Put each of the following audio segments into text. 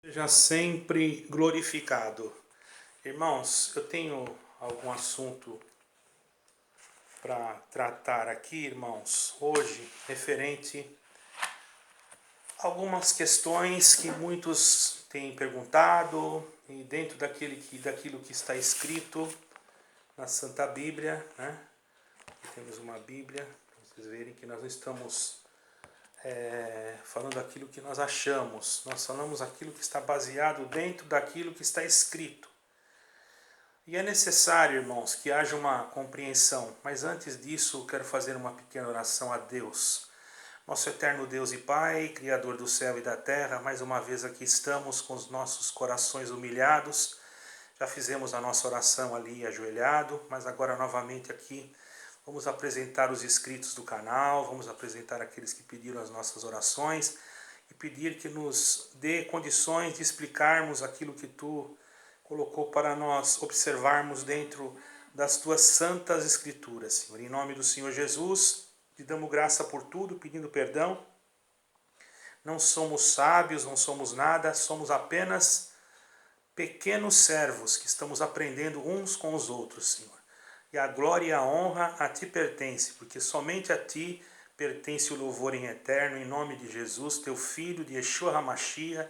Seja sempre glorificado. Irmãos, eu tenho algum assunto para tratar aqui, irmãos, hoje, referente a algumas questões que muitos têm perguntado, e dentro daquilo que está escrito na Santa Bíblia, né? Temos uma Bíblia, para vocês verem que nós não estamos falando aquilo que nós achamos, nós falamos aquilo que está baseado dentro daquilo que está escrito. E é necessário, irmãos, que haja uma compreensão, mas antes disso eu quero fazer uma pequena oração a Deus. Nosso eterno Deus e Pai, Criador do céu e da terra, mais uma vez aqui estamos com os nossos corações humilhados. Já fizemos a nossa oração ali ajoelhado, mas agora novamente aqui vamos apresentar os inscritos do canal, vamos apresentar aqueles que pediram as nossas orações e pedir que nos dê condições de explicarmos aquilo que Tu colocou para nós observarmos dentro das Tuas santas Escrituras, Senhor. Em nome do Senhor Jesus, te damos graça por tudo, pedindo perdão. Não somos sábios, não somos nada, somos apenas pequenos servos que estamos aprendendo uns com os outros, Senhor. E a glória e a honra a Ti pertence, porque somente a Ti pertence o louvor em eterno, em nome de Jesus, Teu Filho, de Yeshua HaMashiach,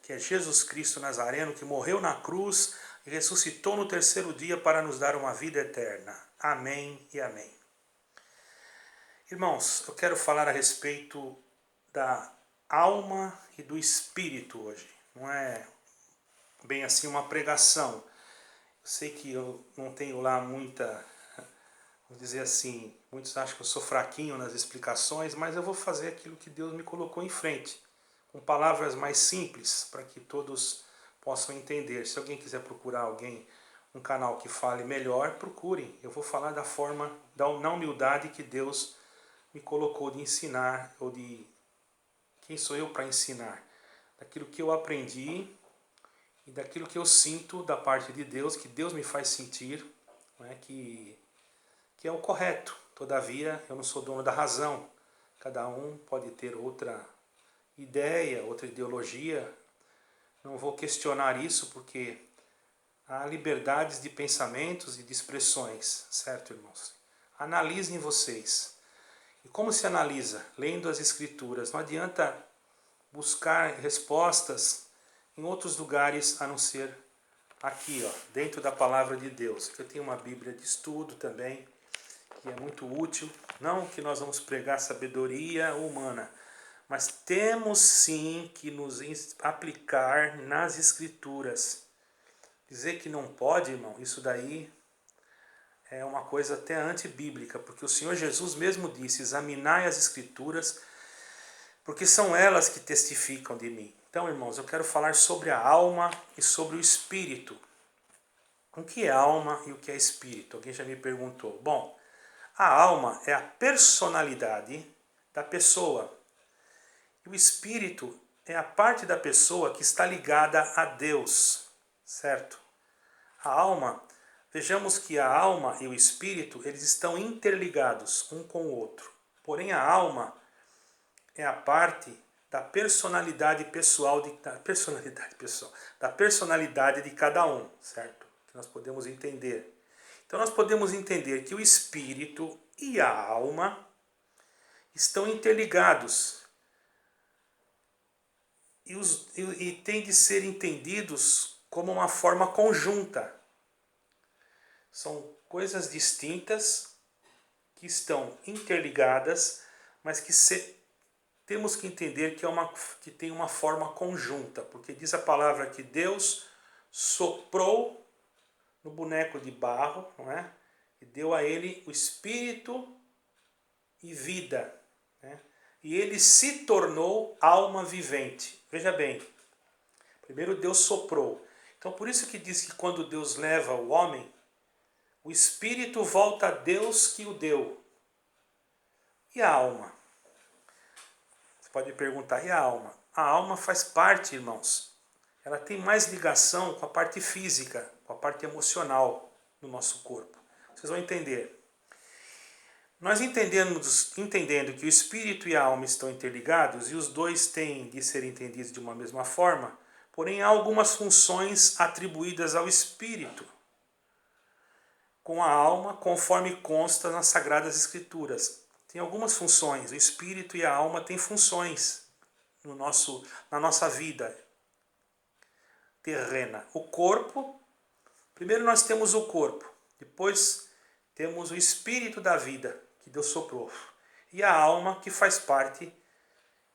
que é Jesus Cristo Nazareno, que morreu na cruz e ressuscitou no terceiro dia para nos dar uma vida eterna. Amém e amém. Irmãos, eu quero falar a respeito da alma e do espírito hoje. Não é bem assim uma pregação. Eu sei que eu não tenho lá muita, vou dizer assim, muitos acham que eu sou fraquinho nas explicações, mas eu vou fazer aquilo que Deus me colocou em frente, com palavras mais simples, para que todos possam entender. Se alguém quiser procurar um canal que fale melhor, procurem. Eu vou falar da forma, na humildade que Deus me colocou de ensinar, ou de quem sou eu para ensinar, daquilo que eu aprendi e daquilo que eu sinto da parte de Deus, que Deus me faz sentir, né, que é o correto. Todavia, eu não sou dono da razão. Cada um pode ter outra ideia, outra ideologia. Não vou questionar isso porque há liberdades de pensamentos e de expressões, certo, irmãos? Analisem vocês. E como se analisa? Lendo as Escrituras. Não adianta buscar respostas em outros lugares a não ser aqui, ó, dentro da Palavra de Deus. Eu tenho uma Bíblia de estudo também, que é muito útil. Não que nós vamos pregar sabedoria humana, mas temos sim que nos aplicar nas Escrituras. Dizer que não pode, irmão, isso daí é uma coisa até antibíblica, porque o Senhor Jesus mesmo disse: examinai as Escrituras, porque são elas que testificam de mim. Então, irmãos, eu quero falar sobre a alma e sobre o espírito. O que é alma e o que é espírito? Alguém já me perguntou. Bom, a alma é a personalidade da pessoa. E o espírito é a parte da pessoa que está ligada a Deus, certo? A alma, vejamos que a alma e o espírito, eles estão interligados um com o outro. Porém, a alma é a parte da personalidade pessoal, da personalidade de cada um, certo? Que nós podemos entender. Então nós podemos entender que o espírito e a alma estão interligados e têm de ser entendidos como uma forma conjunta. São coisas distintas que estão interligadas, mas que temos que entender que tem uma forma conjunta, porque diz a palavra que Deus soprou no boneco de barro, não é? E deu a ele o espírito e vida, né? E ele se tornou alma vivente. Veja bem, primeiro Deus soprou. Então por isso que diz que quando Deus leva o homem, o espírito volta a Deus que o deu. E a alma? Você pode perguntar, e a alma? A alma faz parte, irmãos. Ela tem mais ligação com a parte física, com a parte emocional do nosso corpo. Vocês vão entender. Nós entendendo que o espírito e a alma estão interligados, e os dois têm de ser entendidos de uma mesma forma, Porém, há algumas funções atribuídas ao espírito com a alma, conforme consta nas Sagradas Escrituras. Tem algumas funções, o espírito e a alma têm funções na nossa vida terrena. O corpo, primeiro nós temos o corpo, depois temos o espírito da vida, que Deus soprou, e a alma, que faz parte,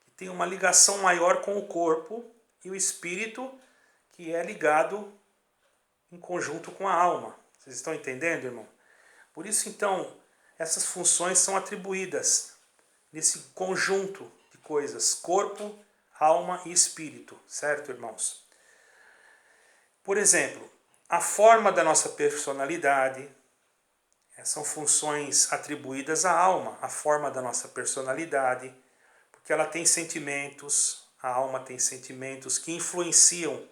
que tem uma ligação maior com o corpo, e o espírito, que é ligado em conjunto com a alma. Vocês estão entendendo, irmão? Por isso, então, essas funções são atribuídas nesse conjunto de coisas, corpo, alma e espírito, certo, irmãos? Por exemplo, a forma da nossa personalidade, são funções atribuídas à alma, a forma da nossa personalidade, porque ela tem sentimentos, a alma tem sentimentos que influenciam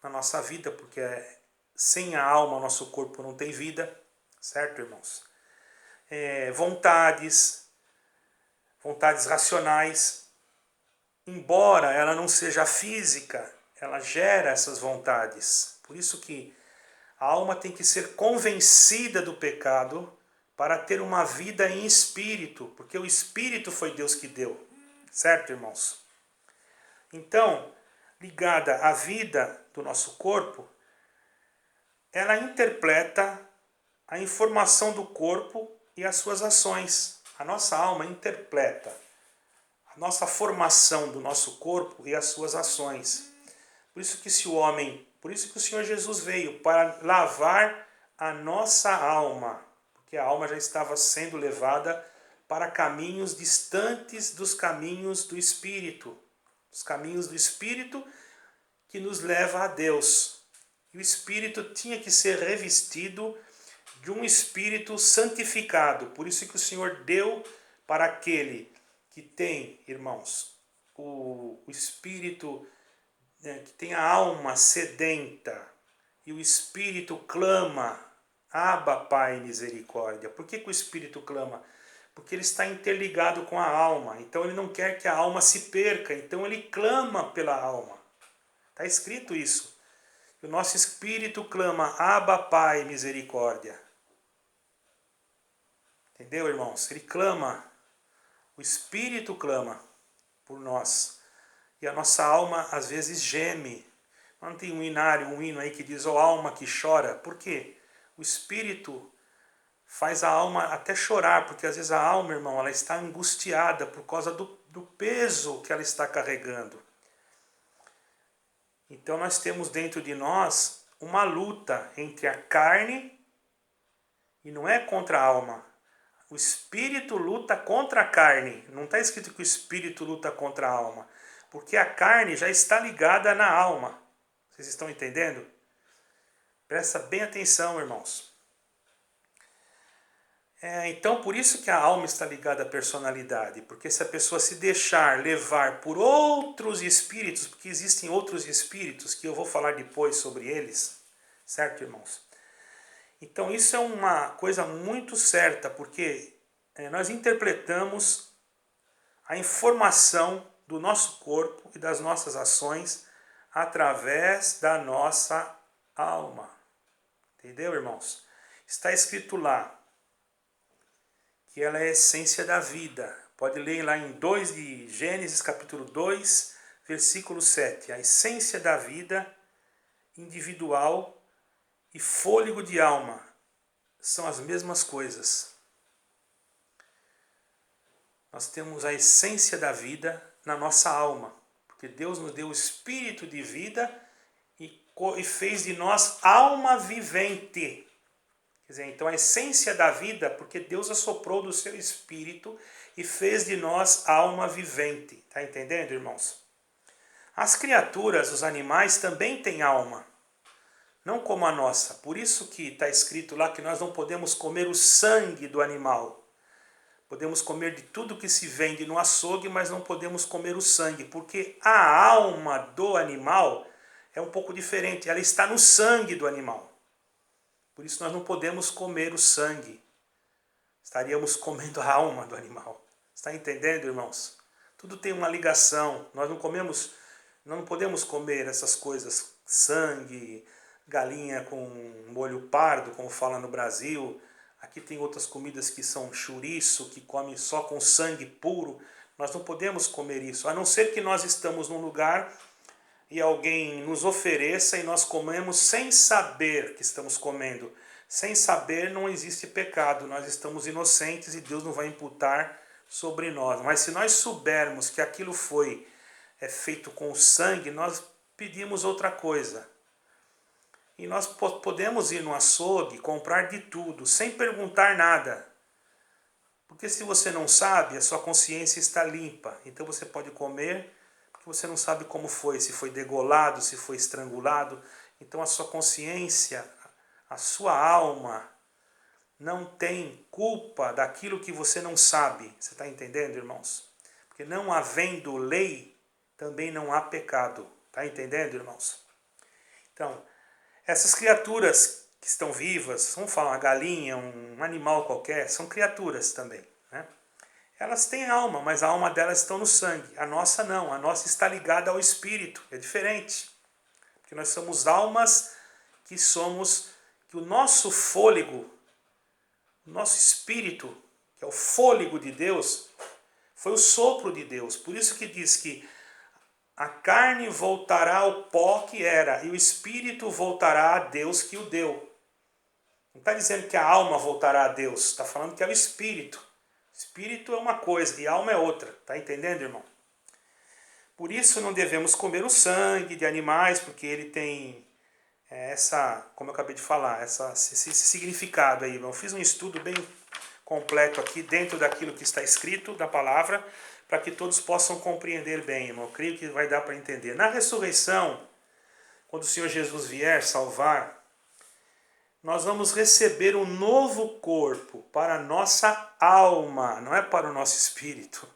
na nossa vida, porque sem a alma o nosso corpo não tem vida, certo, irmãos? Vontades racionais, embora ela não seja física, ela gera essas vontades. Por isso que a alma tem que ser convencida do pecado para ter uma vida em espírito, porque o espírito foi Deus que deu, certo, irmãos? Então, ligada à vida do nosso corpo, ela interpreta a informação do corpo e as suas ações. A nossa alma interpreta a nossa formação do nosso corpo e as suas ações. Por isso que o Senhor Jesus veio para lavar a nossa alma, porque a alma já estava sendo levada para caminhos distantes dos caminhos do Espírito. Os caminhos do Espírito que nos leva a Deus. E o Espírito tinha que ser revestido de um Espírito santificado. Por isso que o Senhor deu para aquele que tem, irmãos, o Espírito, que tem a alma sedenta, e o Espírito clama, Abba, Pai, misericórdia. Por que o Espírito clama? Porque ele está interligado com a alma, então ele não quer que a alma se perca, então ele clama pela alma. Está escrito isso. O nosso Espírito clama, Abba, Pai, misericórdia. Entendeu, irmãos? Ele clama, o Espírito clama por nós. E a nossa alma às vezes geme. Não tem um hino aí que diz, ó alma que chora. Por quê? O Espírito faz a alma até chorar, porque às vezes a alma, irmão, ela está angustiada por causa do peso que ela está carregando. Então nós temos dentro de nós uma luta entre a carne, e não é contra a alma. O Espírito luta contra a carne. Não está escrito que o Espírito luta contra a alma, porque a carne já está ligada na alma. Vocês estão entendendo? Presta bem atenção, irmãos. Então, por isso que a alma está ligada à personalidade, porque se a pessoa se deixar levar por outros espíritos, porque existem outros espíritos, que eu vou falar depois sobre eles, certo, irmãos? Então, isso é uma coisa muito certa, porque nós interpretamos a informação do nosso corpo e das nossas ações através da nossa alma. Entendeu, irmãos? Está escrito lá que ela é a essência da vida. Pode ler lá em 2 de Gênesis, capítulo 2, versículo 7. A essência da vida individual e fôlego de alma são as mesmas coisas. Nós temos a essência da vida na nossa alma, porque Deus nos deu o espírito de vida e fez de nós alma vivente. Quer dizer, então a essência da vida, porque Deus assoprou do seu espírito e fez de nós alma vivente. Está entendendo, irmãos? As criaturas, os animais, também têm alma, não como a nossa. Por isso que está escrito lá que nós não podemos comer o sangue do animal. Podemos comer de tudo que se vende no açougue, mas não podemos comer o sangue, porque a alma do animal é um pouco diferente, ela está no sangue do animal. Por isso nós não podemos comer o sangue. Estaríamos comendo a alma do animal. Está entendendo, irmãos? Tudo tem uma ligação. Nós Não podemos comer essas coisas, sangue, galinha com molho pardo, como fala no Brasil. Aqui tem outras comidas que são chouriço, que come só com sangue puro. Nós não podemos comer isso, a não ser que nós estamos num lugar e alguém nos ofereça e nós comemos sem saber que estamos comendo. Sem saber não existe pecado, nós estamos inocentes e Deus não vai imputar sobre nós. Mas se nós soubermos que aquilo foi feito com sangue, nós pedimos outra coisa. E nós podemos ir no açougue, comprar de tudo, sem perguntar nada. Porque se você não sabe, a sua consciência está limpa. Então você pode comer, porque você não sabe como foi, se foi degolado, se foi estrangulado. Então a sua consciência, a sua alma, não tem culpa daquilo que você não sabe. Você está entendendo, irmãos? Porque não havendo lei, também não há pecado. Está entendendo, irmãos? Então, essas criaturas que estão vivas, vamos falar uma galinha, um animal qualquer, são criaturas também, né? Elas têm alma, mas a alma delas está no sangue. A nossa não, a nossa está ligada ao espírito, é diferente. Porque nós somos almas que o nosso fôlego, o nosso espírito, que é o fôlego de Deus, foi o sopro de Deus. Por isso que diz que a carne voltará ao pó que era, e o espírito voltará a Deus que o deu. Não está dizendo que a alma voltará a Deus, está falando que é o espírito. Espírito é uma coisa e alma é outra. Está entendendo, irmão? Por isso não devemos comer o sangue de animais, porque ele tem como eu acabei de falar, esse significado aí. Eu fiz um estudo bem completo aqui dentro daquilo que está escrito da palavra, para que todos possam compreender bem, irmão. Eu creio que vai dar para entender. Na ressurreição, quando o Senhor Jesus vier salvar, nós vamos receber um novo corpo para a nossa alma, não é para o nosso espírito.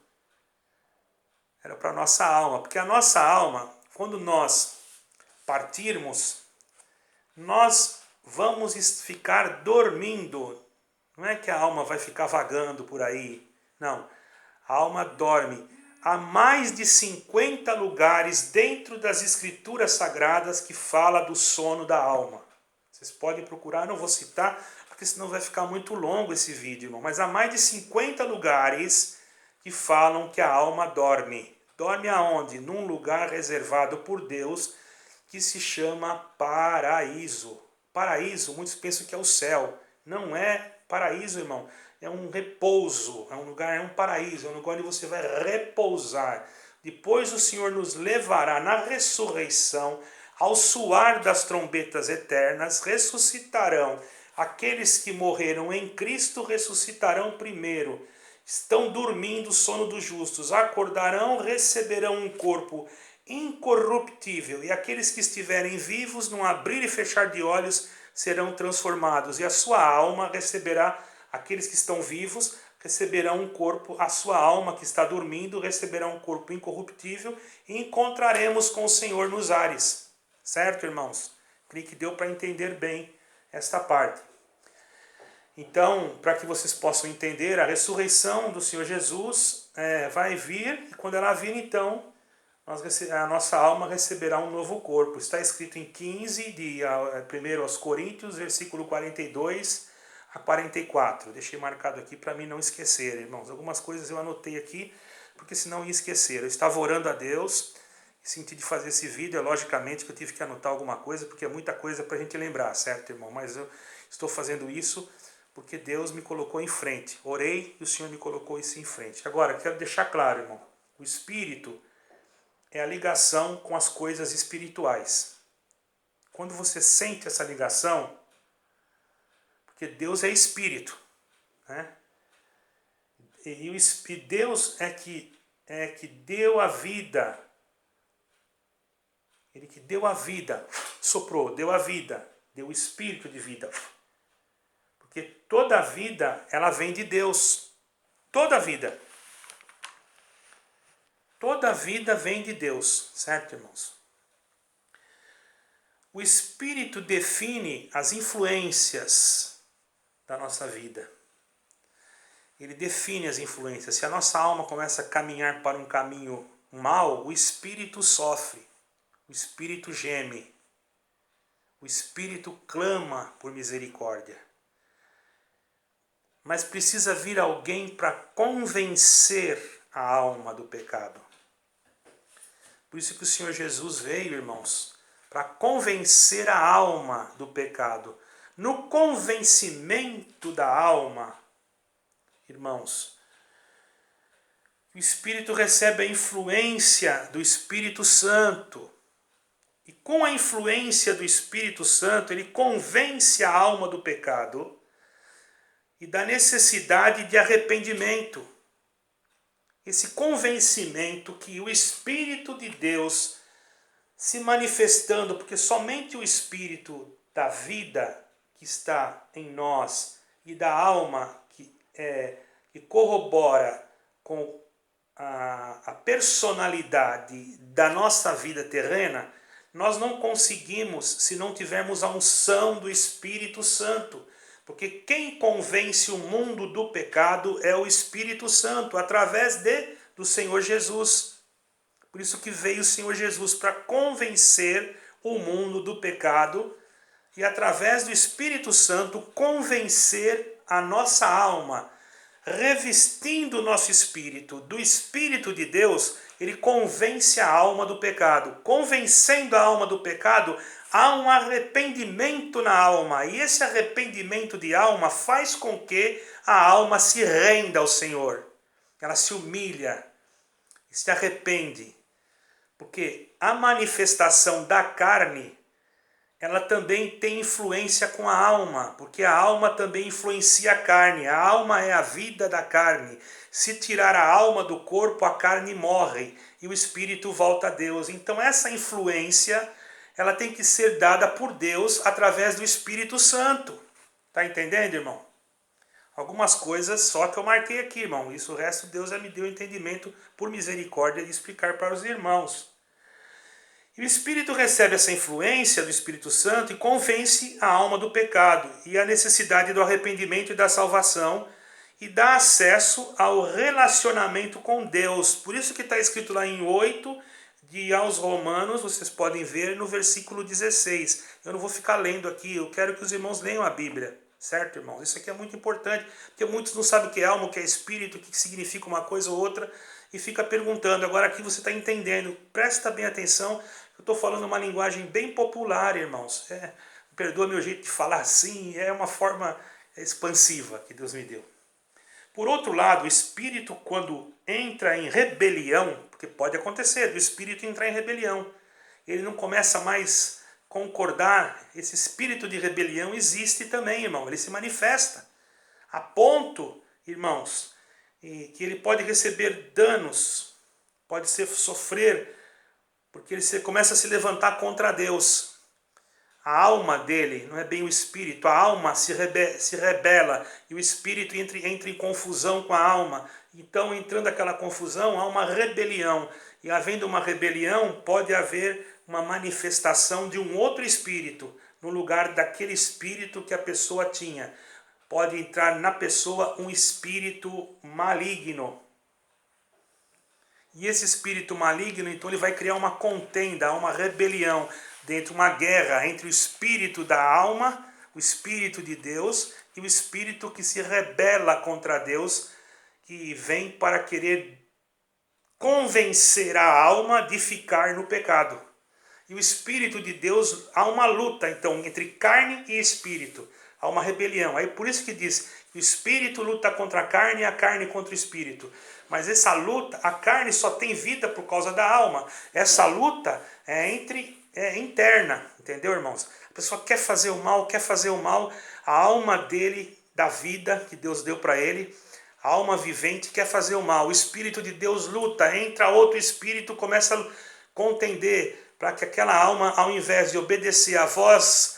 Era para a nossa alma, porque a nossa alma, quando nós partirmos, nós vamos ficar dormindo. Não é que a alma vai ficar vagando por aí, não. A alma dorme. Há mais de 50 lugares dentro das escrituras sagradas que fala do sono da alma. Vocês podem procurar, não vou citar, porque senão vai ficar muito longo esse vídeo, irmão. Mas há mais de 50 lugares que falam que a alma dorme. Dorme aonde? Num lugar reservado por Deus que se chama paraíso. Paraíso, muitos pensam que é o céu. Não é paraíso, irmão. É um repouso, é um lugar, é um paraíso, é um lugar onde você vai repousar. Depois o Senhor nos levará na ressurreição, ao soar das trombetas eternas, ressuscitarão. Aqueles que morreram em Cristo ressuscitarão primeiro. Estão dormindo o sono dos justos, acordarão, receberão um corpo incorruptível. E aqueles que estiverem vivos, num abrir e fechar de olhos, serão transformados. E a sua alma receberá. Aqueles que estão vivos receberão um corpo, a sua alma que está dormindo receberá um corpo incorruptível e encontraremos com o Senhor nos ares. Certo, irmãos? Creio que deu para entender bem esta parte. Então, para que vocês possam entender, a ressurreição do Senhor Jesus vai vir, e quando ela vir, então, a nossa alma receberá um novo corpo. Está escrito em 15, de 1 aos Coríntios, versículo 42 a 44. Deixei marcado aqui para mim não esquecer, irmãos. Algumas coisas eu anotei aqui, porque senão eu ia esquecer. Eu estava orando a Deus, senti de fazer esse vídeo, logicamente que eu tive que anotar alguma coisa, porque é muita coisa para a gente lembrar, certo, irmão? Mas eu estou fazendo isso porque Deus me colocou em frente. Orei e o Senhor me colocou isso em frente. Agora, quero deixar claro, irmão, o Espírito é a ligação com as coisas espirituais. Quando você sente essa ligação, porque Deus é Espírito, né? E Deus é que deu a vida. Ele que deu a vida, soprou, deu a vida, deu o Espírito de vida. Porque toda a vida, ela vem de Deus. Toda a vida. Toda a vida vem de Deus, certo, irmãos? O Espírito define as influências da nossa vida. Ele define as influências. Se a nossa alma começa a caminhar para um caminho mal, o Espírito sofre. o espírito geme, o espírito clama por misericórdia. Mas precisa vir alguém para convencer a alma do pecado. Por isso que o Senhor Jesus veio, irmãos, para convencer a alma do pecado. No convencimento da alma, irmãos, o Espírito recebe a influência do Espírito Santo. E com a influência do Espírito Santo, ele convence a alma do pecado e da necessidade de arrependimento. Esse convencimento que o Espírito de Deus se manifestando, porque somente o Espírito da vida que está em nós e da alma que corrobora com a personalidade da nossa vida terrena, nós não conseguimos se não tivermos a unção do Espírito Santo. Porque quem convence o mundo do pecado é o Espírito Santo, através do Senhor Jesus. Por isso que veio o Senhor Jesus, para convencer o mundo do pecado e através do Espírito Santo convencer a nossa alma, revestindo o nosso espírito do Espírito de Deus. Ele convence a alma do pecado. Convencendo a alma do pecado, há um arrependimento na alma. E esse arrependimento de alma faz com que a alma se renda ao Senhor. Ela se humilha, se arrepende. Porque a manifestação da carne, ela também tem influência com a alma, porque a alma também influencia a carne. A alma é a vida da carne. Se tirar a alma do corpo, a carne morre e o espírito volta a Deus. Então essa influência, ela tem que ser dada por Deus através do Espírito Santo. Tá entendendo, irmão? Algumas coisas só que eu marquei aqui, irmão. Isso o resto Deus já me deu entendimento por misericórdia de explicar para os irmãos. E o Espírito recebe essa influência do Espírito Santo e convence a alma do pecado e a necessidade do arrependimento e da salvação e dá acesso ao relacionamento com Deus. Por isso que está escrito lá em 8 aos Romanos, vocês podem ver no versículo 16. Eu não vou ficar lendo aqui, eu quero que os irmãos leiam a Bíblia. Certo, irmãos? Isso aqui é muito importante, porque muitos não sabem o que é alma, o que é espírito, o que significa uma coisa ou outra, e fica perguntando. Agora aqui você está entendendo. Presta bem atenção. Eu estou falando uma linguagem bem popular, irmãos. Perdoa meu jeito de falar assim, é uma forma expansiva que Deus me deu. Por outro lado, o espírito, quando entra em rebelião, porque pode acontecer, do espírito entrar em rebelião, ele não começa mais a concordar. Esse espírito de rebelião existe também, irmão, ele se manifesta. A ponto, irmãos, que ele pode receber danos, pode sofrer, porque ele começa a se levantar contra Deus. A alma dele, não é bem o espírito, a alma se rebela e o espírito entra em confusão com a alma. Então, entrando aquela confusão, há uma rebelião. E havendo uma rebelião, pode haver uma manifestação de um outro espírito, no lugar daquele espírito que a pessoa tinha. Pode entrar na pessoa um espírito maligno. E esse espírito maligno, então, ele vai criar uma contenda, uma rebelião, dentro de uma guerra entre o espírito da alma, o espírito de Deus, e o espírito que se rebela contra Deus, que vem para querer convencer a alma de ficar no pecado. E o espírito de Deus, há uma luta, então, entre carne e espírito. Há uma rebelião. Aí por isso que diz que o espírito luta contra a carne e a carne contra o espírito. Mas essa luta, a carne só tem vida por causa da alma. Essa luta é interna, entendeu, irmãos? A pessoa quer fazer o mal, a alma dele, da vida que Deus deu para ele, a alma vivente quer fazer o mal. O espírito de Deus luta, entra outro espírito, começa a contender para que aquela alma, ao invés de obedecer à voz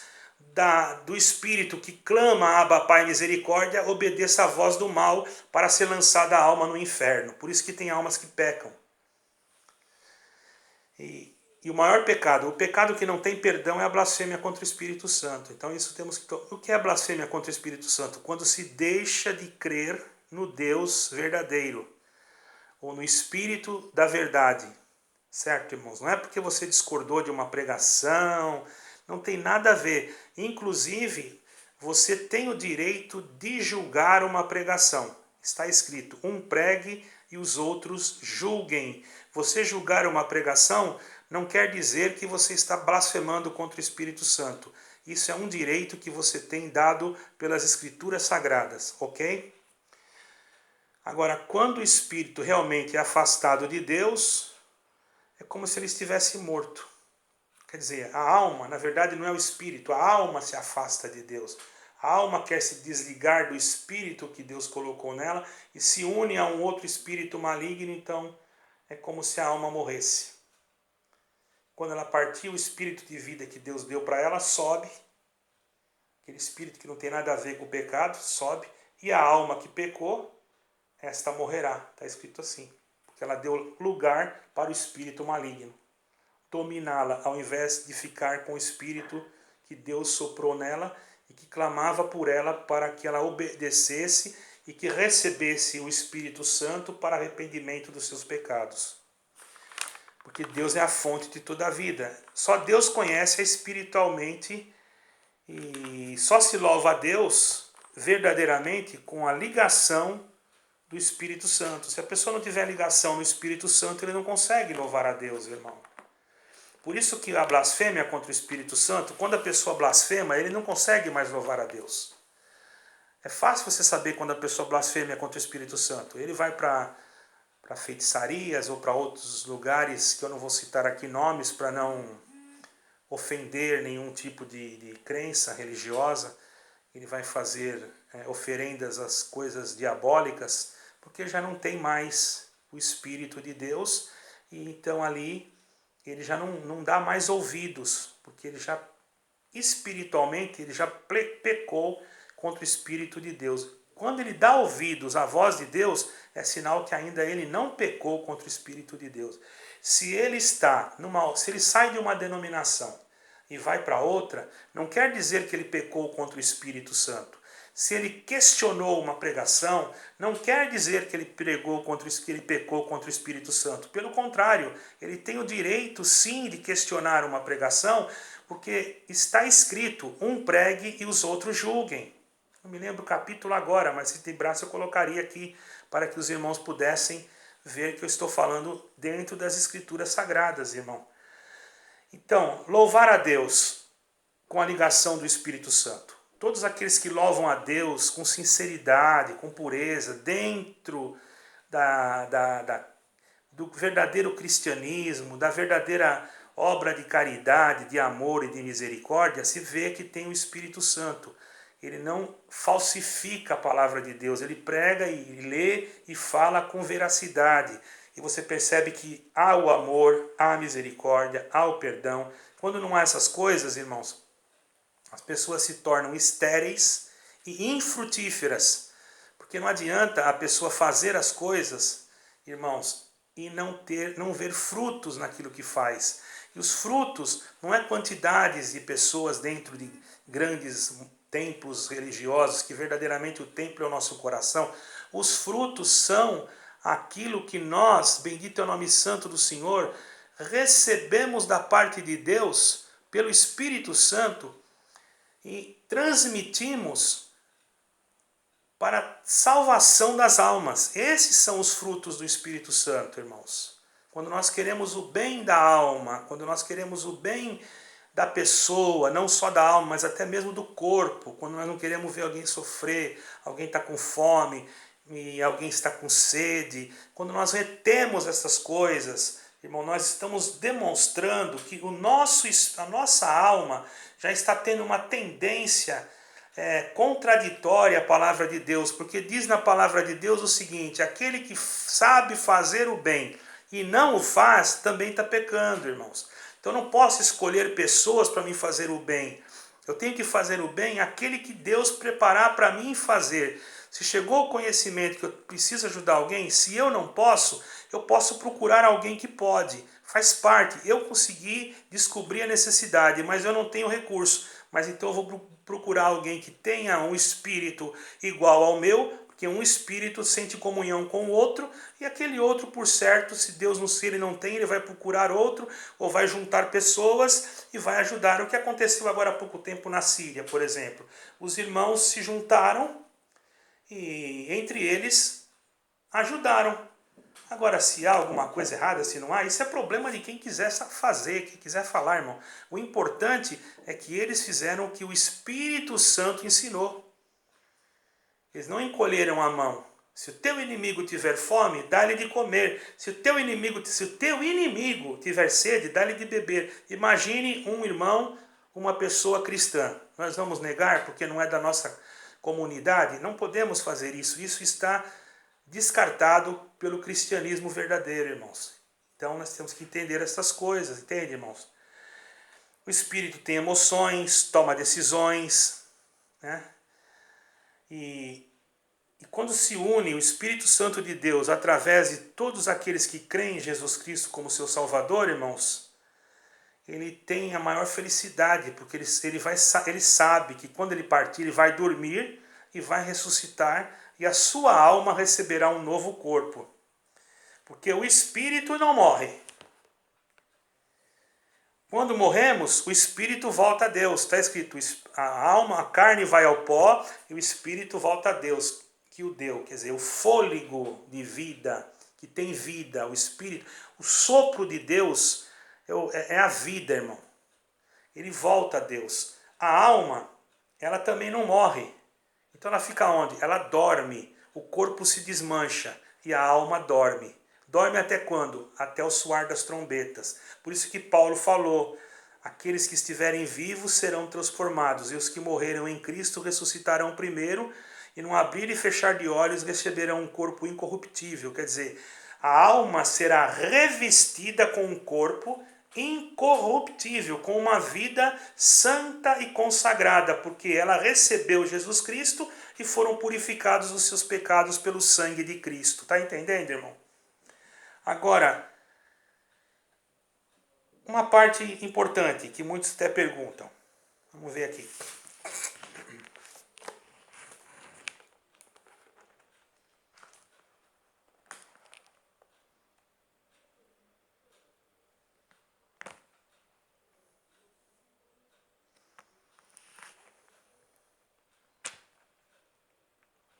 do espírito que clama a Abba Pai misericórdia, obedeça à voz do mal para ser lançada a alma no inferno. Por isso que tem almas que pecam. E o maior pecado, o pecado que não tem perdão, é a blasfêmia contra o Espírito Santo. Então isso temos que... O que é a blasfêmia contra o Espírito Santo? Quando se deixa de crer no Deus verdadeiro, ou no Espírito da verdade, certo, irmãos? Não é porque você discordou de uma pregação, não tem nada a ver. Inclusive, você tem o direito de julgar uma pregação. Está escrito, um pregue e os outros julguem. Você julgar uma pregação não quer dizer que você está blasfemando contra o Espírito Santo. Isso é um direito que você tem dado pelas Escrituras Sagradas, ok? Agora, quando o espírito realmente é afastado de Deus, é como se ele estivesse morto. Quer dizer, a alma, na verdade, não é o espírito, a alma se afasta de Deus. A alma quer se desligar do espírito que Deus colocou nela e se une a um outro espírito maligno, então é como se a alma morresse. Quando ela partiu, o espírito de vida que Deus deu para ela sobe, aquele espírito que não tem nada a ver com o pecado, sobe, e a alma que pecou, esta morrerá. Está escrito assim, porque ela deu lugar para o espírito maligno dominá-la, ao invés de ficar com o espírito que Deus soprou nela e que clamava por ela para que ela obedecesse e que recebesse o Espírito Santo para arrependimento dos seus pecados. Porque Deus é a fonte de toda a vida. Só Deus conhece espiritualmente e só se louva a Deus verdadeiramente com a ligação do Espírito Santo. Se a pessoa não tiver ligação no Espírito Santo, ele não consegue louvar a Deus, irmão. Por isso que a blasfêmia contra o Espírito Santo, quando a pessoa blasfema, ele não consegue mais louvar a Deus. É fácil você saber quando a pessoa blasfêmia contra o Espírito Santo. Ele vai para feitiçarias ou para outros lugares, que eu não vou citar aqui nomes para não ofender nenhum tipo de crença religiosa. Ele vai fazer oferendas às coisas diabólicas, porque já não tem mais o Espírito de Deus, e então ali ele já não dá mais ouvidos, porque ele já espiritualmente ele já pecou contra o Espírito de Deus. Quando ele dá ouvidos à voz de Deus, é sinal que ainda ele não pecou contra o Espírito de Deus. Se ele se ele sai de uma denominação e vai para outra, não quer dizer que ele pecou contra o Espírito Santo. Se ele questionou uma pregação, não quer dizer que ele pecou contra o Espírito Santo. Pelo contrário, ele tem o direito sim de questionar uma pregação, porque está escrito, um pregue e os outros julguem. Não me lembro o capítulo agora, mas se tem braço eu colocaria aqui para que os irmãos pudessem ver que eu estou falando dentro das Escrituras Sagradas, irmão. Então, louvar a Deus com a ligação do Espírito Santo. Todos aqueles que louvam a Deus com sinceridade, com pureza, dentro do verdadeiro cristianismo, da verdadeira obra de caridade, de amor e de misericórdia, se vê que tem o Espírito Santo. Ele não falsifica a palavra de Deus, ele prega e lê e fala com veracidade. E você percebe que há o amor, há a misericórdia, há o perdão. Quando não há essas coisas, irmãos, as pessoas se tornam estéreis e infrutíferas. Porque não adianta a pessoa fazer as coisas, irmãos, e não ver frutos naquilo que faz. E os frutos não é quantidades de pessoas dentro de grandes templos religiosos, que verdadeiramente o templo é o nosso coração. Os frutos são aquilo que nós, bendito é o nome santo do Senhor, recebemos da parte de Deus pelo Espírito Santo e transmitimos para a salvação das almas. Esses são os frutos do Espírito Santo, irmãos. Quando nós queremos o bem da alma, quando nós queremos o bem da pessoa, não só da alma, mas até mesmo do corpo, quando nós não queremos ver alguém sofrer, alguém está com fome e alguém está com sede, quando nós retemos essas coisas, irmão, nós estamos demonstrando que a nossa alma já está tendo uma tendência contraditória à palavra de Deus, porque diz na palavra de Deus o seguinte: aquele que sabe fazer o bem e não o faz, também está pecando, irmãos. Então eu não posso escolher pessoas para me fazer o bem. Eu tenho que fazer o bem aquele que Deus preparar para mim fazer. Se chegou o conhecimento que eu preciso ajudar alguém, se eu não posso, eu posso procurar alguém que pode. Faz parte. Eu consegui descobrir a necessidade, mas eu não tenho recurso. Mas então eu vou procurar alguém que tenha um espírito igual ao meu, Porque um espírito sente comunhão com o outro, e aquele outro, por certo, se Deus no se ele não tem, ele vai procurar outro, ou vai juntar pessoas e vai ajudar. O que aconteceu agora há pouco tempo na Síria, por exemplo. Os irmãos se juntaram e entre eles ajudaram. Agora, se há alguma coisa errada, se não há, isso é problema de quem quiser fazer, quem quiser falar, irmão. O importante é que eles fizeram o que o Espírito Santo ensinou. Eles não encolheram a mão. Se o teu inimigo tiver fome, dá-lhe de comer. Se o teu inimigo tiver sede, dá-lhe de beber. Imagine um irmão, uma pessoa cristã. Nós vamos negar porque não é da nossa comunidade? Não podemos fazer isso. Isso está descartado pelo cristianismo verdadeiro, irmãos. Então nós temos que entender essas coisas, entende, irmãos? O Espírito tem emoções, toma decisões, né? E quando se une o Espírito Santo de Deus através de todos aqueles que creem em Jesus Cristo como seu Salvador, irmãos, ele tem a maior felicidade, porque ele sabe que quando ele partir, ele vai dormir e vai ressuscitar, e a sua alma receberá um novo corpo. Porque o espírito não morre. Quando morremos, o espírito volta a Deus. Está escrito, a alma, a carne vai ao pó e o espírito volta a Deus, que o deu. Quer dizer, o fôlego de vida, que tem vida, o espírito, o sopro de Deus é a vida, irmão. Ele volta a Deus. A alma, ela também não morre. Então ela fica onde? Ela dorme. O corpo se desmancha e a alma dorme. Dorme até quando? Até o soar das trombetas. Por isso que Paulo falou, aqueles que estiverem vivos serão transformados, e os que morreram em Cristo ressuscitarão primeiro, e num abrir e fechar de olhos receberão um corpo incorruptível. Quer dizer, a alma será revestida com um corpo incorruptível, com uma vida santa e consagrada, porque ela recebeu Jesus Cristo e foram purificados os seus pecados pelo sangue de Cristo. Tá entendendo, irmão? Agora, uma parte importante que muitos até perguntam. Vamos ver aqui.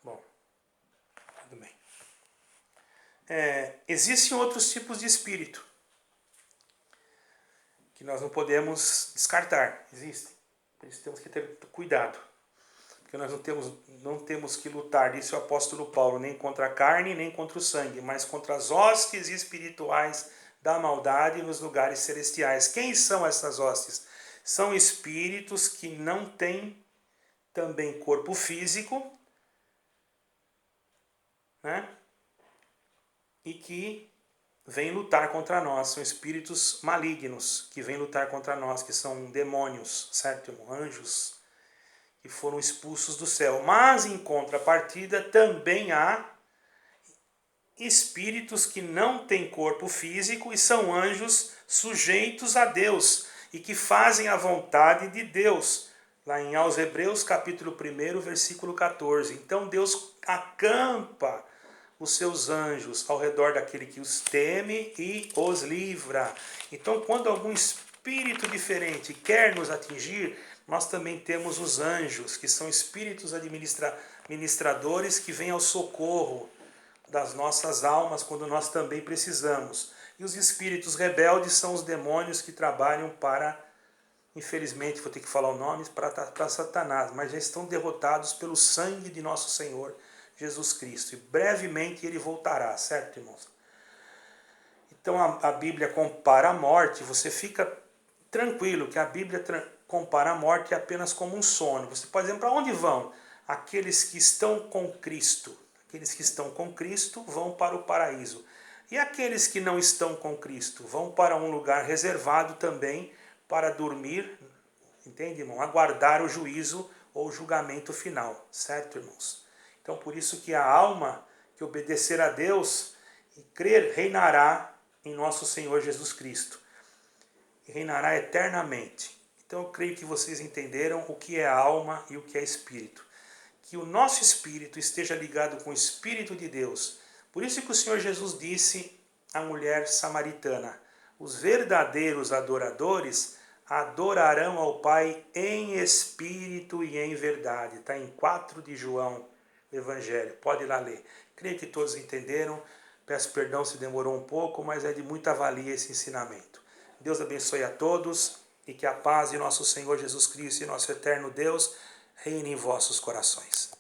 Bom, tudo bem. Existem outros tipos de espírito que nós não podemos descartar. Existem. Por isso temos que ter cuidado. Porque nós não temos que lutar, disse o apóstolo Paulo, nem contra a carne, nem contra o sangue, mas contra as hostes espirituais da maldade nos lugares celestiais. Quem são essas hostes? São espíritos que não têm também corpo físico, né? E que vêm lutar contra nós. São espíritos malignos que vêm lutar contra nós, que são demônios, certo, irmão? Anjos que foram expulsos do céu. Mas, em contrapartida, também há espíritos que não têm corpo físico e são anjos sujeitos a Deus e que fazem a vontade de Deus. Lá em aos Hebreus, capítulo 1, versículo 14. Então, Deus acampa os seus anjos ao redor daquele que os teme e os livra. Então, quando algum espírito diferente quer nos atingir, nós também temos os anjos, que são espíritos administradores que vêm ao socorro das nossas almas quando nós também precisamos. E os espíritos rebeldes são os demônios que trabalham para, infelizmente vou ter que falar o nome, para Satanás, mas já estão derrotados pelo sangue de nosso Senhor Jesus Cristo. E brevemente ele voltará, certo, irmãos? Então a Bíblia compara a morte, você fica tranquilo que a Bíblia compara a morte apenas como um sono. Você pode dizer, para onde vão? Aqueles que estão com Cristo. Aqueles que estão com Cristo vão para o paraíso. E aqueles que não estão com Cristo vão para um lugar reservado também para dormir, entende, irmão? Aguardar o juízo ou o julgamento final, certo, irmãos? Então, por isso que a alma que obedecer a Deus e crer reinará em nosso Senhor Jesus Cristo. E reinará eternamente. Então, eu creio que vocês entenderam o que é alma e o que é espírito. que o nosso espírito esteja ligado com o Espírito de Deus. Por isso que o Senhor Jesus disse à mulher samaritana: os verdadeiros adoradores adorarão ao Pai em espírito e em verdade. Está em 4 de João, o Evangelho. Pode ir lá ler. Creio que todos entenderam. Peço perdão se demorou um pouco, mas é de muita valia esse ensinamento. Deus abençoe a todos e que a paz de nosso Senhor Jesus Cristo e nosso eterno Deus reine em vossos corações.